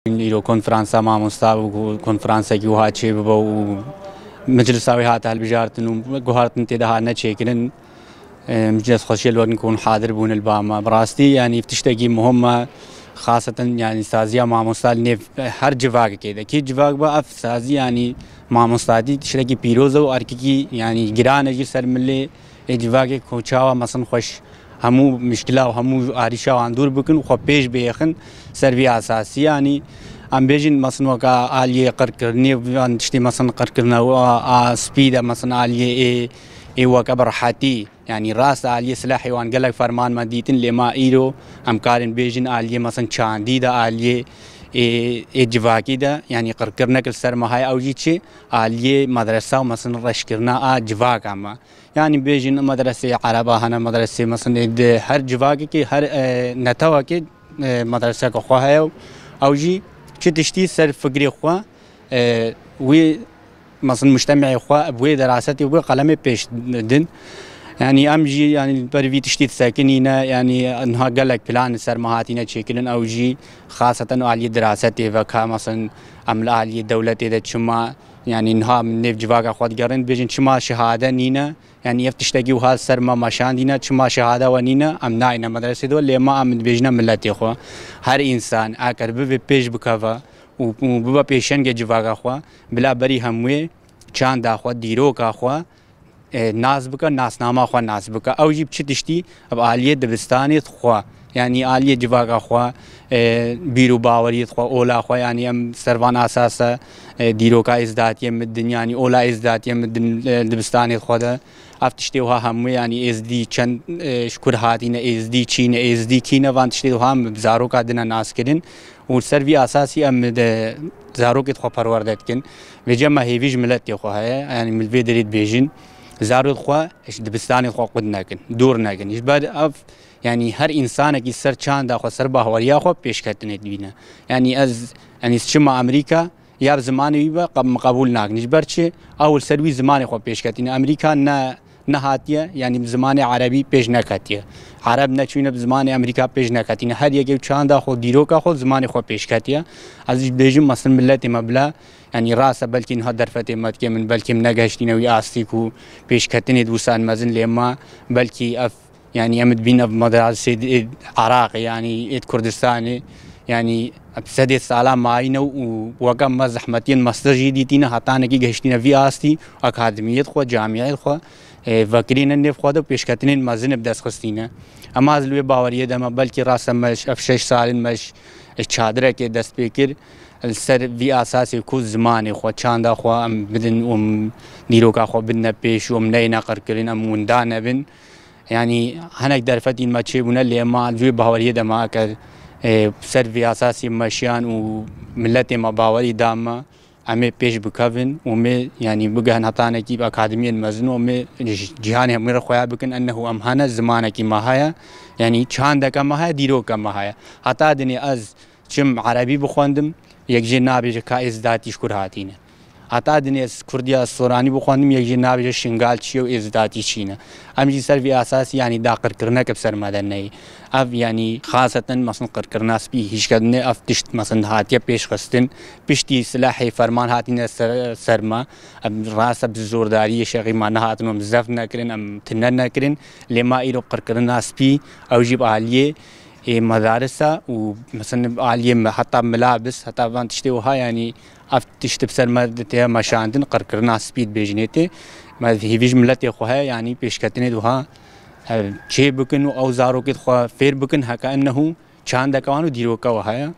إيرو كونفرانسا مع مستوى كونفرانسا جوها شيء ببو مجلس سوي هات هالبجارتن وجوهارتن تدها نتشكلن مجلس خشيل وقت نكون حاضر بون الباما براستي يعني بتشتكي مهمة خاصة يعني سازية مع مستوى نف هر جواك كده كي جواك بقى في سازية يعني مع مستوى تشتكي بيروزو وأركي يعني جيران جي سر ملي جواك كوشاوا مثلا خوش همو مشكلة وهمو عريشة وعندور بكن وخبيش بيخن سربي أساسي يعني ام بيجين مثلا وكا آلية قركرني وان تشتي مثلا قركرنا و سبيدا مثلا آلية اي وكا برحاتي يعني راس آلية سلاحي وان قالك فرمان مديتن لما ايرو ام كارن بيجين آلية مثلا شاندي دا آلية اي جواكي دا يعني قركرنا كل سر ما هاي او جيتشي آلية مدرسة ومثلا رشكرنا جواك اما يعني بيجين مدرسة عربة هنا مدرسة مثلا هر جواكي كي هر نتاوكي مدرسة كخواها او جي چه تشتي سر فكري خوا و مثلا مجتمعي خوا بوي دراستي وبوي قلمي بيش دن يعني امجي يعني بريفي تشتي ساكنينا يعني انها قال لك بلان سر مهاتينا تشكلن او جي خاصه على دراستي فكا مثلا عمل على دولتي ده شما يعني انها من نيف جواك خود قرن بيجن شما شهاده نينا يعني يفتشتكي وها سر ما مشان دينا شما شهاده ونينا امناينا مدرسه دول لما ام بيجنا ملتي خو هر انسان اكر بيج بكفا وبابا بيشن جواك خو بلا بري هموي چاند اخو ديروك اخو ناس بك ناس نامه خو ناس بك او جيب تشتي اب عاليه دبستاني خو يعني عاليه جواك خو بيرو باوري خو اولا خو يعني ام سروان اساسا ديروكا ازدات يم الدنيا يعني اولا ازدات يم دبستاني خو ده افتشتي وها هم يعني از دي چند شكر هاتين از دي چين از دي كينا وان تشتي وهم بزاروكا دنا ناس كدن والسرفي اساسي ام زاروك خو پروردت كن وجما هيفيج ملت خو هي يعني من الفيدريت بيجن زارود خو دبستاني خو قدنا كن دور ناكن يبقى اف يعني هر انسان کی سر چاند خو سر باوریا خو پیش کتنه دینا يعني از يعني شما امریکا یا زمانی با قبول ناکنیش برچه اول سروی زمانی خو پیش کتنه امریکا نه هاتیه يعني زمان عربي پیش نکاتیه عرب نچونه زمان امریکا پیش نکاتینه هر یکی چاند خو دیروکا خو زمانی خو پیش کاتیه از بیجم مثلا ملت مبلا يعني راسه بلكي انها درفت مت من بلكي منغشتينه وي استيكو پیش کتنه دوسان مزن لما بلكي اف يعني امد بينا بمدرسة العراق يعني كردستاني يعني بسدي السلام معينه ووقام مزحمتين مصدر جديدين هاتانا كي غشتينا في استي اكاديميه خو جامعه خو فكرين النف خو پیش کتنين مزن بدس خستينه اما از لوي باوريه دما بلكي راس مش اف 6 سال مش چادره كي دست بكر السر في اساسي كو زمان خو چاندا خو بدن ديروكا خو بدنا پیش نينا قركرين ام وندانا بن يعني هناك درفتين ما تشيبونا اللي ما الفي باوريه دما ك سر اساسي مشيان وملتي ما باوري داما امي بيش بكافن ومي يعني بقى نطانا كي اكاديميه مزن ومي جهان امير خويا بكن انه امهنا زمانك ما هيا يعني چاندك ما هيا ديروك ما هيا حتى دني از چم عربي بخوندم يك جنابي كايز داتي شكر هاتينه حتى دنيس كرديا سوراني بخوانم يجي نابج شنغال تشيو ازداتي تشينا امجي سرفي اساس يعني دا قركرنا كبسر مدني اف يعني خاصه مثلا قركرنا سبي هيش كدني اف تشت مثلا هاتيا بيش خستن بيشتي سلاحي فرمان هاتينا سرما راس بزورداري شغي ما نهاتنم بزاف نكرن ام تنن نكرن لما ايرو قركرنا سبي او جيب عليه مدارسها ومثلا عالية حتى ملابس حتى بان تشتي وها يعني افتشت بسر مادتها مشاندن قركرنا سبيد بيجنيتي ما هيفيج ملتي خوها يعني پیش کتنه دوها چه بكن او زارو كد خو فير بكن هكا انه چاند كوانو ديروكا وها